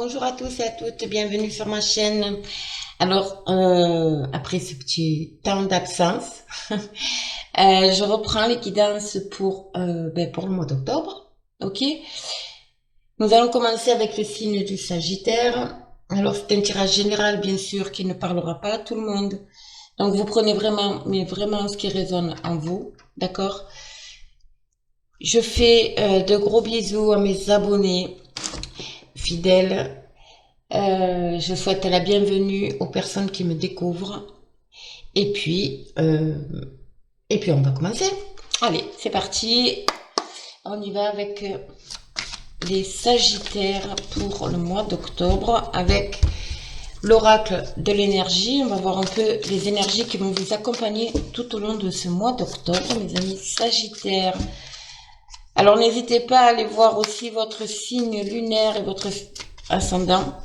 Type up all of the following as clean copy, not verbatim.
Bonjour à tous et à toutes, bienvenue sur ma chaîne. Alors, après ce petit temps d'absence, je reprends les guidances pour le mois d'octobre. Ok. Nous allons commencer avec le signe du Sagittaire. Alors, c'est un tirage général, bien sûr, qui ne parlera pas à tout le monde. Donc, vous prenez vraiment, mais vraiment ce qui résonne en vous, d'accord? Je fais de gros bisous à mes abonnés fidèles. Je souhaite la bienvenue aux personnes qui me découvrent. Et puis, on va commencer. Allez, c'est parti. On y va avec les Sagittaires pour le mois d'octobre avec l'oracle de l'énergie. On va voir un peu les énergies qui vont vous accompagner tout au long de ce mois d'octobre, mes amis Sagittaires. Alors, n'hésitez pas à aller voir aussi votre signe lunaire et votre ascendant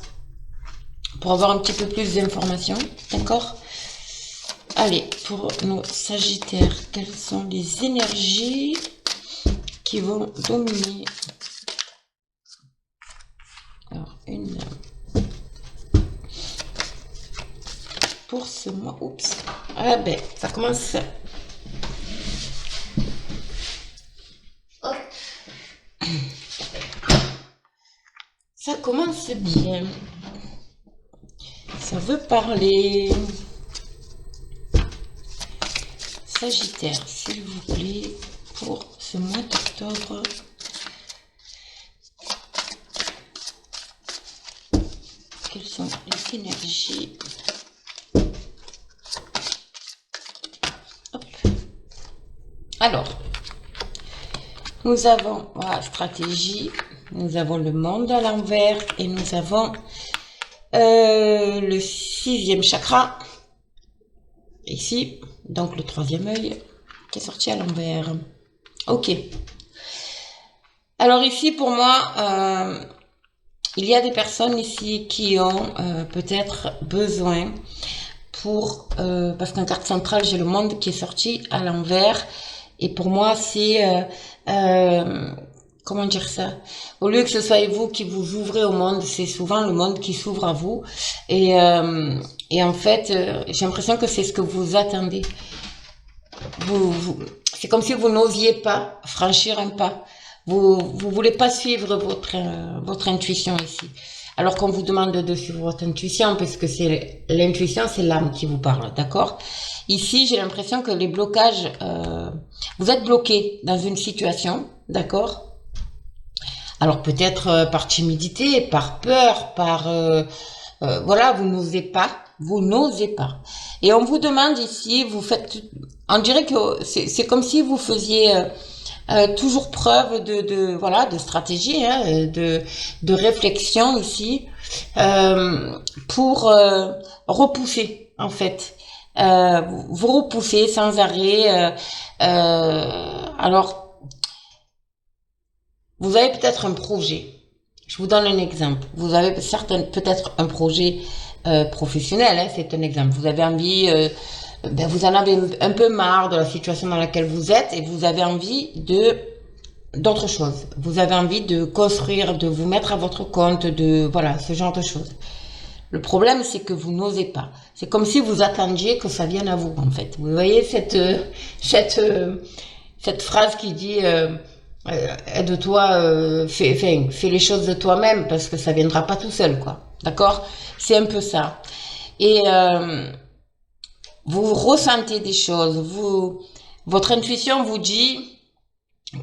pour avoir un petit peu plus d'informations, d'accord? Allez, pour nos Sagittaires, quelles sont les énergies qui vont dominer? Alors, une pour ce mois. Oups. Ah ben, ça commence. Hop. Ça commence bien. Ça veut parler. Sagittaire, s'il vous plaît, pour ce mois d'octobre. Quelles sont les énergies? Hop. Alors, nous avons la stratégie, nous avons le monde à l'envers et nous avons le 6e chakra, ici, donc le 3e œil qui est sorti à l'envers. Ok. Alors ici, pour moi, il y a des personnes ici qui ont peut-être besoin parce qu'en carte centrale, j'ai le monde qui est sorti à l'envers. Et pour moi, c'est... comment dire ça? Au lieu que ce soit vous qui vous ouvrez au monde, c'est souvent le monde qui s'ouvre à vous. Et en fait, j'ai l'impression que c'est ce que vous attendez. C'est comme si vous n'osiez pas franchir un pas. Vous voulez pas suivre votre intuition ici. Alors qu'on vous demande de suivre votre intuition, parce que c'est l'intuition, c'est l'âme qui vous parle, d'accord? Ici, j'ai l'impression que les blocages, vous êtes bloqué dans une situation, d'accord? Alors peut-être par timidité, par peur, voilà, vous n'osez pas. Et on vous demande ici, on dirait que c'est comme si vous faisiez toujours preuve de stratégie, hein, de réflexion ici, pour repousser en fait. Vous repoussez sans arrêt. Alors, vous avez peut-être un projet. Je vous donne un exemple. Vous avez peut-être un projet professionnel, hein, c'est un exemple. Vous avez envie, vous en avez un peu marre de la situation dans laquelle vous êtes et vous avez envie d'autre chose. Vous avez envie de construire, de vous mettre à votre compte, voilà, ce genre de choses. Le problème, c'est que vous n'osez pas. C'est comme si vous attendiez que ça vienne à vous, en fait. Vous voyez cette phrase qui dit aide-toi, fais les choses de toi-même parce que ça viendra pas tout seul, quoi. D'accord? C'est un peu ça. Et vous ressentez des choses. Votre intuition vous dit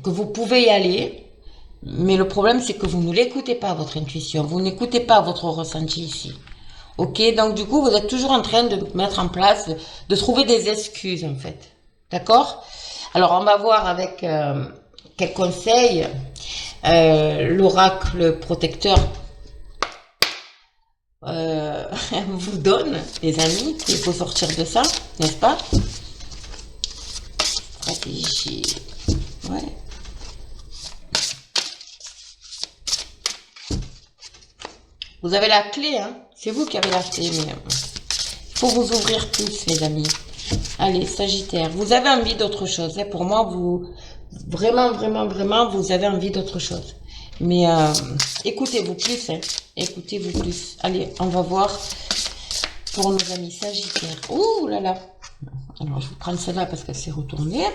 que vous pouvez y aller. Mais le problème, c'est que vous ne l'écoutez pas, votre intuition. Vous n'écoutez pas votre ressenti ici. Ok, donc du coup, vous êtes toujours en train de mettre en place, de trouver des excuses, en fait. D'accord? Alors, on va voir avec quel conseil l'oracle protecteur vous donne, les amis. Il faut sortir de ça, n'est-ce pas? Stratégie. Ouais. Vous avez la clé, hein. C'est vous qui avez la clé, mais il faut vous ouvrir plus, les amis. Allez, Sagittaire, vous avez envie d'autre chose. Hein. Pour moi, vous avez envie d'autre chose. Mais écoutez-vous plus, hein. Écoutez-vous plus. Allez, on va voir pour nos amis Sagittaires. Ouh là là. Alors, je vais prendre celle-là parce qu'elle s'est retournée.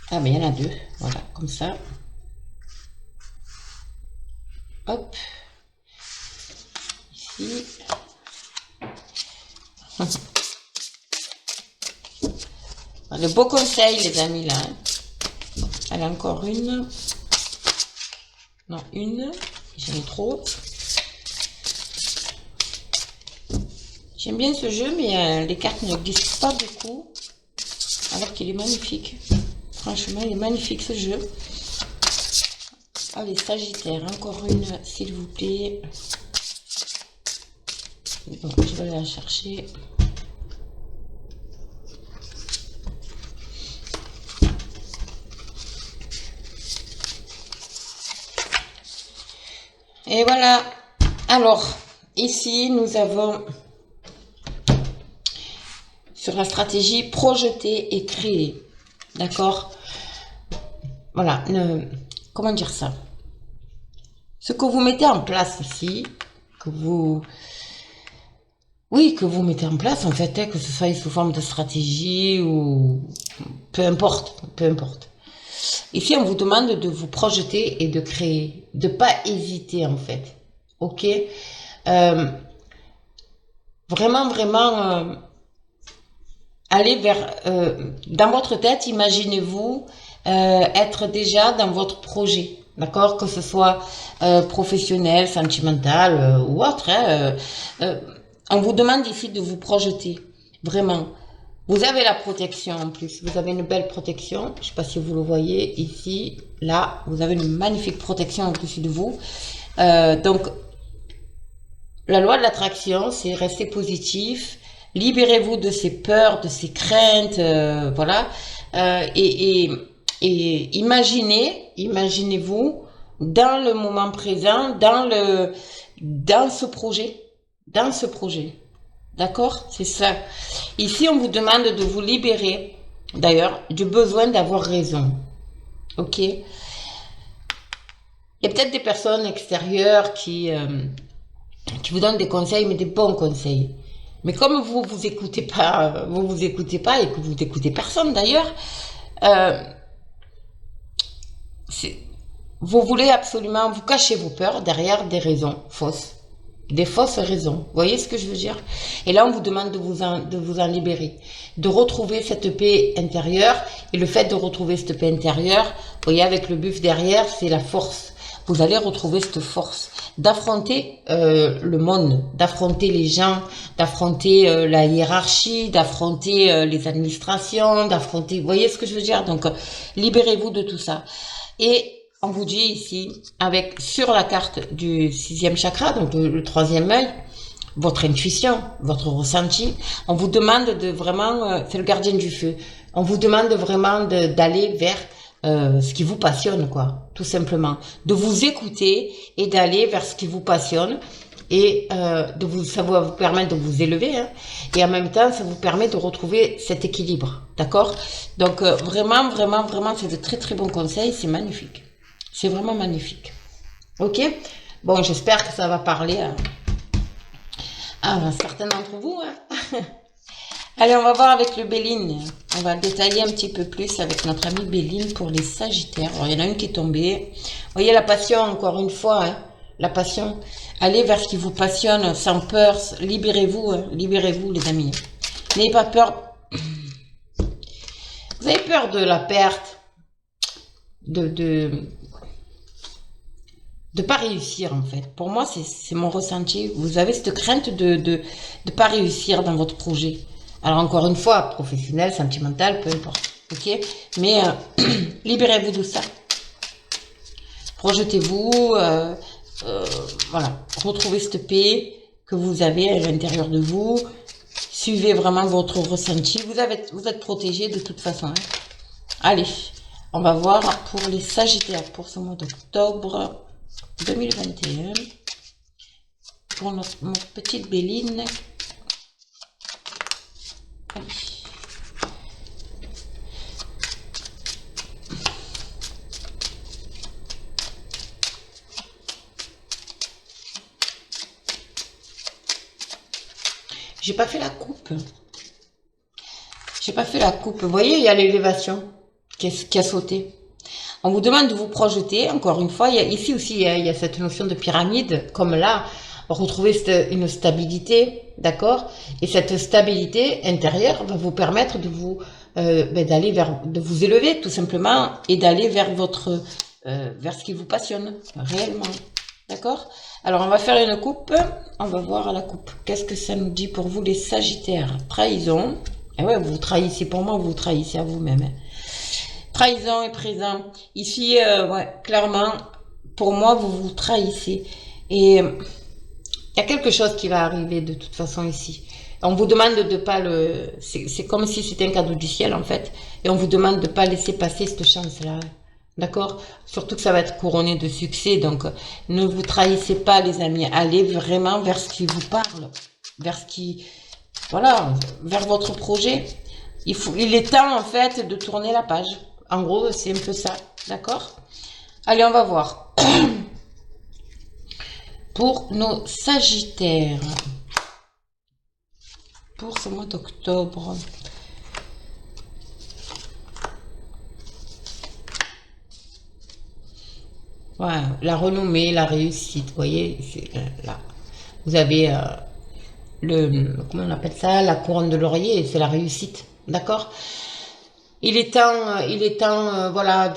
Ah, mais il y en a deux. Voilà, comme ça. Hop. Ici. Le beau conseil, les amis, là. Hein. Allez, encore une. Non, une. J'en ai trop. J'aime bien ce jeu, mais les cartes ne glissent pas beaucoup. Alors qu'il est magnifique. Franchement, il est magnifique ce jeu. Allez, Sagittaire, encore une, s'il vous plaît. Bon, je vais aller la chercher. Et voilà. Alors, ici, nous avons sur la stratégie projeter et créer. D'accord? Voilà. Comment dire ça? Ce que vous mettez en place ici, que vous mettez en place, en fait, hein, que ce soit sous forme de stratégie ou peu importe, peu importe. Ici, on vous demande de vous projeter et de créer, de pas hésiter, en fait. Ok? Vraiment, allez vers, dans votre tête, imaginez-vous être déjà dans votre projet. D'accord? Que ce soit professionnel, sentimental ou autre. Hein, on vous demande ici de vous projeter. Vraiment. Vous avez la protection en plus. Vous avez une belle protection. Je ne sais pas si vous le voyez ici. Là, vous avez une magnifique protection au-dessus de vous. Donc, la loi de l'attraction, c'est rester positif. Libérez-vous de ces peurs, de ces craintes. Voilà. Et imaginez-vous dans le moment présent, dans ce projet. Dans ce projet. D'accord? C'est ça. Ici, on vous demande de vous libérer, d'ailleurs, du besoin d'avoir raison. Ok? Il y a peut-être des personnes extérieures qui vous donnent des conseils, mais des bons conseils. Mais comme vous vous écoutez pas et que vous n'écoutez personne d'ailleurs, vous voulez absolument, vous cachez vos peurs derrière des raisons fausses. Des fausses raisons. Vous voyez ce que je veux dire? Et là, on vous demande de vous en libérer. De retrouver cette paix intérieure. Et le fait de retrouver cette paix intérieure, vous voyez, avec le buff derrière, c'est la force. Vous allez retrouver cette force d'affronter le monde, d'affronter les gens, d'affronter la hiérarchie, d'affronter les administrations, d'affronter... Vous voyez ce que je veux dire? Donc, libérez-vous de tout ça. Et on vous dit ici, avec sur la carte du 6e chakra, donc le 3e œil, votre intuition, votre ressenti, on vous demande de vraiment, c'est le gardien du feu, on vous demande vraiment d'aller vers ce qui vous passionne, quoi, tout simplement. De vous écouter et d'aller vers ce qui vous passionne. Et ça va vous permettre de vous élever, hein, et en même temps ça vous permet de retrouver cet équilibre, d'accord? Donc vraiment c'est de très très bons conseils, c'est magnifique, c'est vraiment magnifique. Ok, bon, j'espère que ça va parler à certains d'entre vous, hein. Allez, on va voir avec le Béline, on va détailler un petit peu plus avec notre ami Béline pour les Sagittaires. Alors, il y en a une qui est tombée, vous voyez la passion, encore une fois, hein, la passion. Allez vers ce qui vous passionne, sans peur, libérez-vous, hein, libérez-vous les amis. N'ayez pas peur. Vous avez peur de la perte, de pas réussir en fait. Pour moi, c'est mon ressenti. Vous avez cette crainte de pas réussir dans votre projet. Alors encore une fois, professionnel, sentimental, peu importe. Ok? Mais libérez-vous de ça. Projetez-vous. Voilà, retrouvez cette paix que vous avez à l'intérieur de vous. Suivez vraiment votre ressenti. Vous êtes protégé de toute façon. Hein. Allez, on va voir pour les Sagittaires pour ce mois d'octobre 2021. Pour notre petite Béline. Allez. J'ai pas fait la coupe. J'ai pas fait la coupe. Vous voyez, il y a l'élévation qui a sauté. On vous demande de vous projeter. Encore une fois, ici aussi, il y a cette notion de pyramide. Comme là, retrouver une stabilité, d'accord? Et cette stabilité intérieure va vous permettre de vous d'aller de vous élever tout simplement et d'aller vers vers ce qui vous passionne réellement, d'accord? Alors on va faire une coupe, on va voir la coupe. Qu'est-ce que ça nous dit pour vous les Sagittaires? Trahison. Et ouais, vous trahissez pour moi, vous trahissez à vous-même. Hein. Trahison est présent. Ici, ouais, clairement, pour moi, vous vous trahissez. Et il y a quelque chose qui va arriver de toute façon ici. On vous demande de pas le... C'est comme si c'était un cadeau du ciel, en fait. Et on vous demande de pas laisser passer cette chance-là. D'accord? Surtout que ça va être couronné de succès. Donc, ne vous trahissez pas, les amis. Allez vraiment vers ce qui vous parle. Vers ce qui... Voilà, vers votre projet. Il est temps, en fait, de tourner la page. En gros, c'est un peu ça. D'accord? Allez, on va voir. Pour nos Sagittaires. Pour ce mois d'octobre. Voilà, la renommée, la réussite. Vous voyez, là. Vous avez comment on appelle ça? La couronne de laurier, c'est la réussite. D'accord? Il est temps, voilà,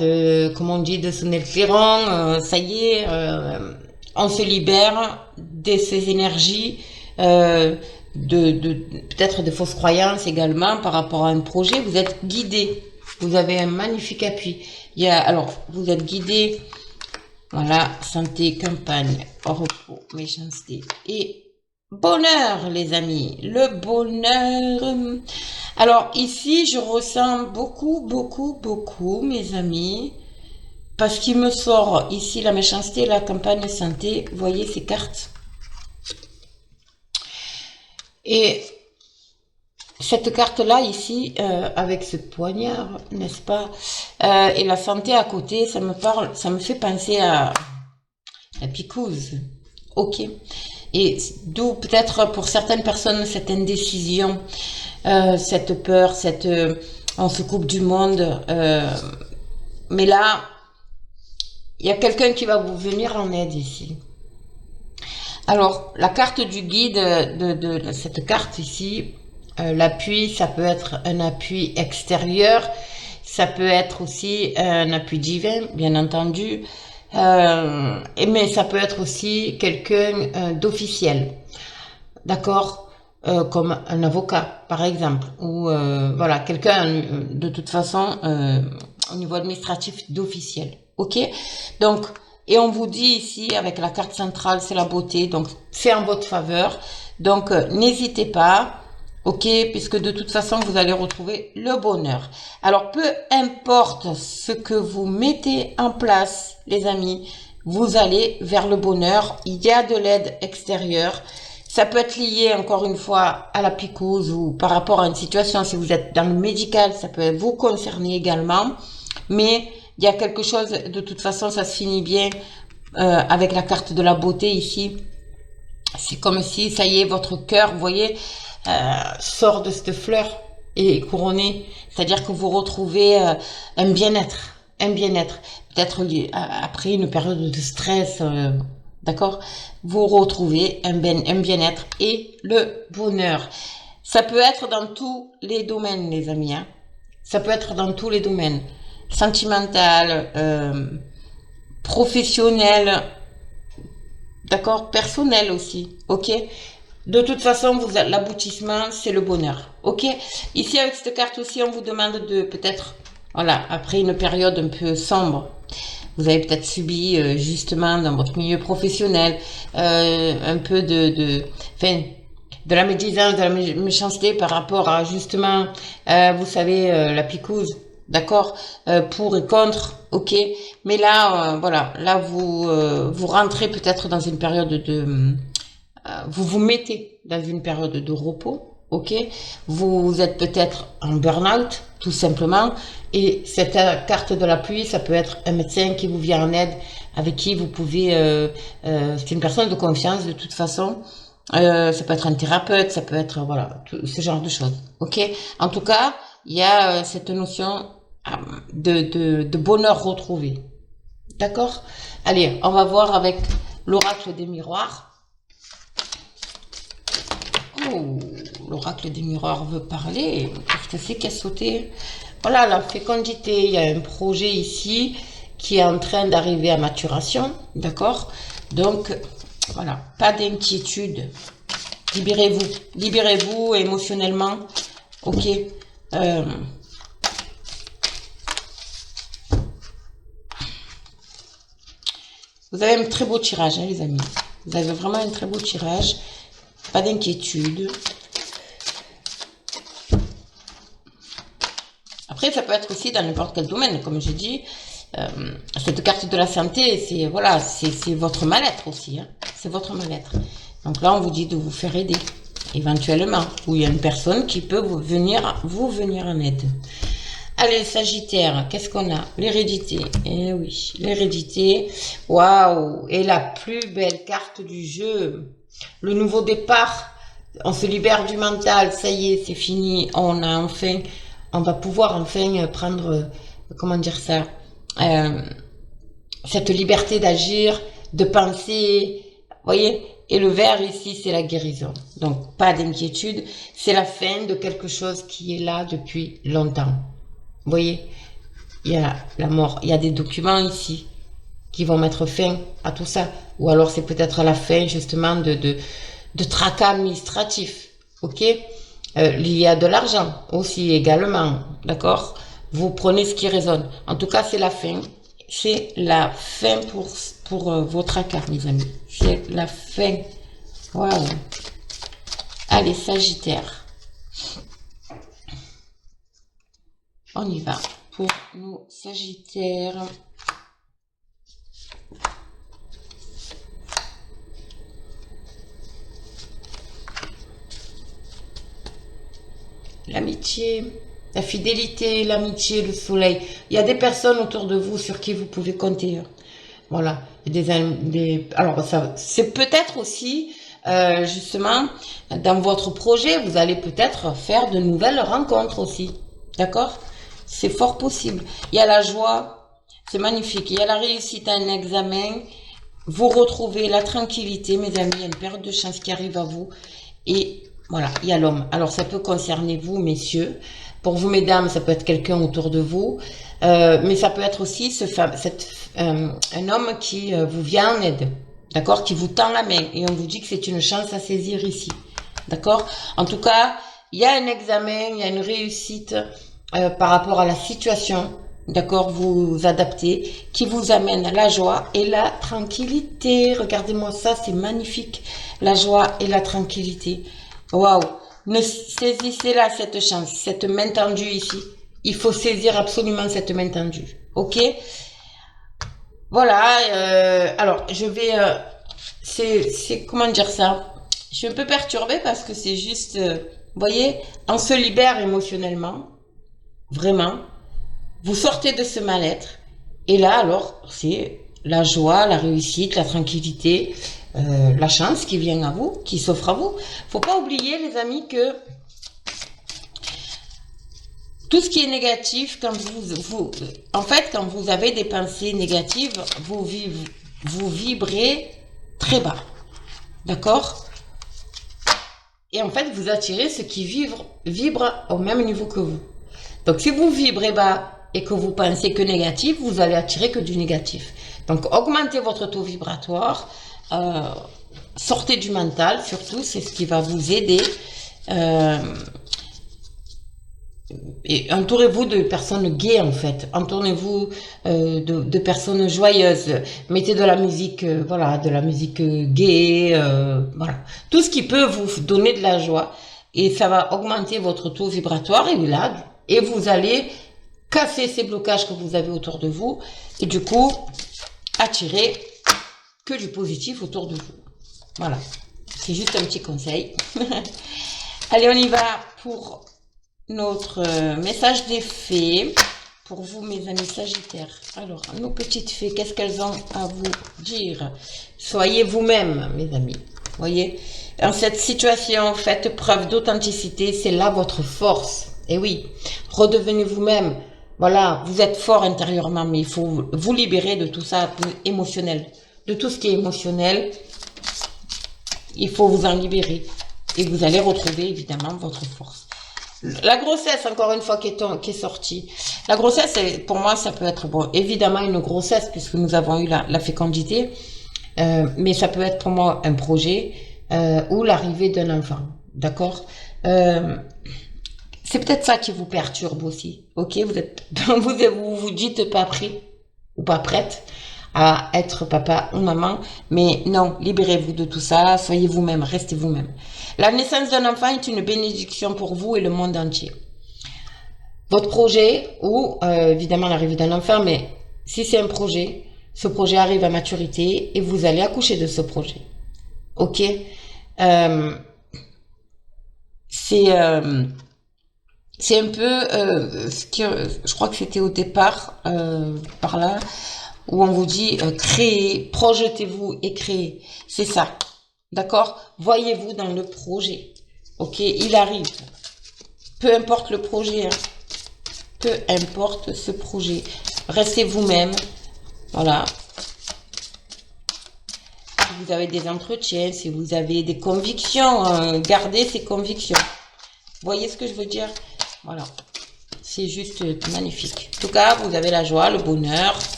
comme on dit, de sonner le clairon. Ça y est, on se libère de ces énergies, peut-être de fausses croyances également par rapport à un projet. Vous êtes guidé. Vous avez un magnifique appui. Alors, vous êtes guidé. Voilà, santé, campagne, repos, méchanceté et bonheur, les amis. Le bonheur. Alors, ici, je ressens beaucoup, mes amis. Parce qu'il me sort ici la méchanceté, la campagne, santé. Vous voyez ces cartes. Et cette carte-là, ici, avec ce poignard, n'est-ce pas, et la santé à côté, ça me fait penser à la picouse. Ok. Et d'où peut-être pour certaines personnes cette indécision, cette peur, on se coupe du monde. Mais là, il y a quelqu'un qui va vous venir en aide ici. Alors, la carte du guide de cette carte ici, l'appui, ça peut être un appui extérieur, ça peut être aussi un appui divin, bien entendu, mais ça peut être aussi quelqu'un d'officiel, d'accord, comme un avocat, par exemple, ou voilà, quelqu'un de toute façon au niveau administratif d'officiel, ok? Donc, et on vous dit ici, avec la carte centrale, c'est la beauté, donc c'est en votre faveur. Donc, n'hésitez pas, ok, puisque de toute façon, vous allez retrouver le bonheur. Alors, peu importe ce que vous mettez en place, les amis, vous allez vers le bonheur. Il y a de l'aide extérieure. Ça peut être lié, encore une fois, à la picouse ou par rapport à une situation. Si vous êtes dans le médical, ça peut vous concerner également. Mais il y a quelque chose, de toute façon, ça se finit bien avec la carte de la beauté ici. C'est comme si, ça y est, votre cœur, vous voyez, sort de cette fleur et est couronné. C'est-à-dire que vous retrouvez un bien-être. Un bien-être. Peut-être après une période de stress, d'accord? Vous retrouvez un bien-être et le bonheur. Ça peut être dans tous les domaines, les amis. Hein. Ça peut être dans tous les domaines. Sentimental, professionnel, d'accord, personnel aussi, ok. De toute façon, l'aboutissement, c'est le bonheur, ok. Ici, avec cette carte aussi, on vous demande de peut-être, voilà, après une période un peu sombre, vous avez peut-être subi justement dans votre milieu professionnel un peu de la médisance, de la méchanceté par rapport à justement, vous savez, la picouse. D'accord, pour et contre, ok. Mais là, voilà, là vous rentrez peut-être dans une période vous vous mettez dans une période de repos, ok. Vous êtes peut-être en burn-out, tout simplement. Et cette carte de l'appui, ça peut être un médecin qui vous vient en aide, avec qui vous pouvez, c'est une personne de confiance de toute façon. Ça peut être un thérapeute, ça peut être, voilà, tout ce genre de choses. Ok? En tout cas, il y a cette notion de bonheur retrouvé. D'accord? Allez, on va voir avec l'oracle des miroirs. Oh, l'oracle des miroirs veut parler. Qu'est-ce que c'est qui a sauté? Voilà, la fécondité. Il y a un projet ici qui est en train d'arriver à maturation. D'accord? Donc, voilà, pas d'inquiétude. Libérez-vous. Libérez-vous émotionnellement. Ok? Vous avez un très beau tirage, hein, les amis. Vous avez vraiment un très beau tirage. Pas d'inquiétude. Après, ça peut être aussi dans n'importe quel domaine, comme j'ai dit. Cette carte de la santé, c'est voilà, c'est votre mal-être aussi. Hein. C'est votre mal-être. Donc là, on vous dit de vous faire aider, éventuellement. Ou il y a une personne qui peut vous venir en aide. Allez, Sagittaire, qu'est-ce qu'on a? L'hérédité. Eh oui, l'hérédité. Waouh! Et la plus belle carte du jeu. Le nouveau départ. On se libère du mental. Ça y est, c'est fini. On va pouvoir enfin prendre, comment dire ça? Cette liberté d'agir, de penser. Vous voyez? Et le vert ici, c'est la guérison. Donc, pas d'inquiétude. C'est la fin de quelque chose qui est là depuis longtemps. Vous voyez, il y a la mort, il y a des documents ici qui vont mettre fin à tout ça. Ou alors c'est peut-être la fin justement de tracas administratifs, ok, lié à de l'argent aussi également, d'accord. Vous prenez ce qui résonne. En tout cas, c'est la fin. C'est la fin pour vos tracas, mes amis. C'est la fin. Waouh. Allez, Sagittaire. On y va pour nos Sagittaires. L'amitié, la fidélité, l'amitié, le soleil. Il y a des personnes autour de vous sur qui vous pouvez compter. Voilà. Alors, ça, c'est peut-être aussi, justement, dans votre projet, vous allez peut-être faire de nouvelles rencontres aussi. D'accord? C'est fort possible. Il y a la joie, c'est magnifique. Il y a la réussite à un examen. Vous retrouvez la tranquillité, mes amis. Il y a une période de chance qui arrive à vous. Et voilà, il y a l'homme. Alors, ça peut concerner vous, messieurs. Pour vous, mesdames, ça peut être quelqu'un autour de vous. Mais ça peut être aussi un homme qui vous vient en aide. D'accord? Qui vous tend la main. Et on vous dit que c'est une chance à saisir ici. D'accord? En tout cas, il y a un examen, il y a une réussite par rapport à la situation, d'accord, vous vous adaptez, qui vous amène la joie et la tranquillité. Regardez-moi ça, c'est magnifique, la joie et la tranquillité. Waouh, ne saisissez-la cette chance, cette main tendue ici. Il faut saisir absolument cette main tendue, ok? Voilà, alors je vais, c'est comment dire ça? Je suis un peu perturbée parce que c'est juste, vous voyez, on se libère émotionnellement. Vraiment, vous sortez de ce mal-être. Et là, alors, c'est la joie, la réussite, la tranquillité, la chance qui vient à vous, qui s'offre à vous. Faut pas oublier, les amis, que tout ce qui est négatif, en fait, quand vous avez des pensées négatives, vous vibrez très bas. D'accord? Et en fait, vous attirez ce qui vibre au même niveau que vous. Donc, si vous vibrez bas et que vous pensez que négatif, vous allez attirer que du négatif. Donc, augmentez votre taux vibratoire, sortez du mental, surtout, c'est ce qui va vous aider. Et entourez-vous de personnes gaies, en fait. Entourez-vous de personnes joyeuses. Mettez de la musique, voilà, de la musique gaie, voilà. Tout ce qui peut vous donner de la joie. Et ça va augmenter votre taux vibratoire, et vous allez casser ces blocages que vous avez autour de vous. Et du coup, attirer que du positif autour de vous. Voilà. C'est juste un petit conseil. Allez, on y va pour notre message des fées pour vous, mes amis Sagittaires. Alors, nos petites fées, qu'est-ce qu'elles ont à vous dire? Soyez vous-même, mes amis. Voyez, Dans cette situation, faites preuve d'authenticité, c'est là votre force. Et oui, redevenez vous-même. Voilà, vous êtes fort intérieurement, mais il faut vous libérer de tout ça émotionnel. De tout ce qui est émotionnel, il faut vous en libérer. Et vous allez retrouver évidemment votre force. La grossesse, encore une fois, qui est sortie. La grossesse, pour moi, ça peut être, bon, évidemment une grossesse, puisque nous avons eu la fécondité. Mais ça peut être pour moi un projet ou l'arrivée d'un enfant. D'accord. C'est peut-être ça qui vous perturbe aussi. Ok, vous dites pas prêt ou pas prête à être papa ou maman, mais non, libérez-vous de tout ça, soyez vous-même, restez vous-même. La naissance d'un enfant est une bénédiction pour vous et le monde entier. Votre projet ou évidemment l'arrivée d'un enfant, mais si c'est un projet, ce projet arrive à maturité et vous allez accoucher de ce projet. Ok, c'est un peu je crois que c'était au départ par là où on vous dit créez, projetez-vous et créez. C'est ça, d'accord? Voyez-vous dans le projet. Ok, il arrive. Peu importe le projet, hein. Peu importe ce projet. Restez vous-même. Voilà. Si vous avez des entretiens, si vous avez des convictions, gardez ces convictions. Vous voyez ce que je veux dire? Voilà. C'est juste magnifique. En tout cas, vous avez la joie, le bonheur.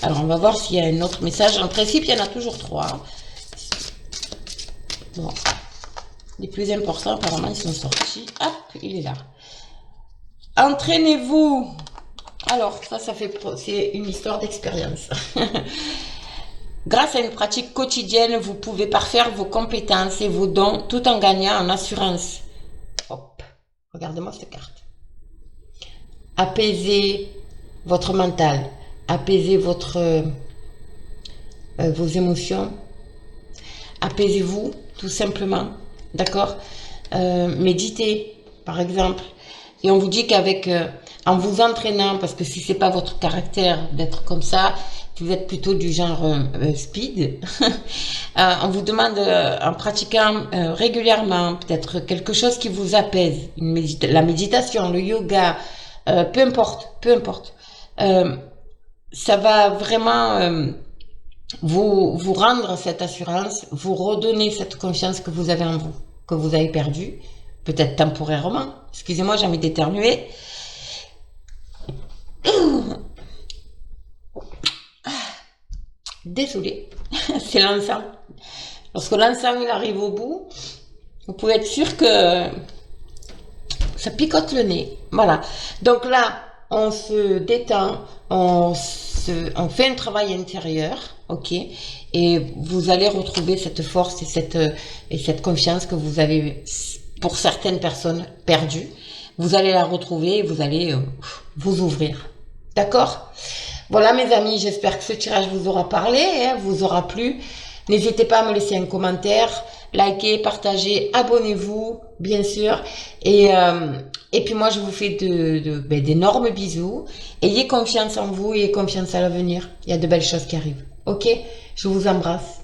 Alors, on va voir s'il y a un autre message. En principe, il y en a toujours 3. Bon. Les plus importants, apparemment, ils sont sortis. Hop, il est là. Entraînez-vous. Alors, c'est une histoire d'expérience. Grâce à une pratique quotidienne, vous pouvez parfaire vos compétences et vos dons tout en gagnant en assurance. Hop, regardez-moi cette carte. Apaisez votre mental, apaisez vos émotions, apaisez-vous tout simplement, d'accord? Méditez, par exemple. Et on vous dit qu'avec, en vous entraînant, parce que si c'est pas votre caractère d'être comme ça, si vous êtes plutôt du genre speed, on vous demande, en pratiquant régulièrement, peut-être quelque chose qui vous apaise, la méditation, le yoga, peu importe, ça va vraiment vous rendre cette assurance, vous redonner cette confiance que vous avez en vous, que vous avez perdue, peut-être temporairement. Excusez-moi, j'ai envie d'éternuer. Désolée, c'est l'encens. Lorsque l'encens il arrive au bout, vous pouvez être sûr que ça picote le nez. Voilà. Donc là, on se détend, on fait un travail intérieur, ok, et vous allez retrouver cette force et cette confiance que vous avez, pour certaines personnes, perdue. Vous allez la retrouver et vous allez vous ouvrir. D'accord? Voilà mes amis, j'espère que ce tirage vous aura parlé, hein, vous aura plu. N'hésitez pas à me laisser un commentaire, likez, partagez, abonnez-vous, bien sûr. Et puis moi, je vous fais d'énormes bisous. Ayez confiance en vous, ayez confiance à l'avenir. Il y a de belles choses qui arrivent. Ok? Je vous embrasse.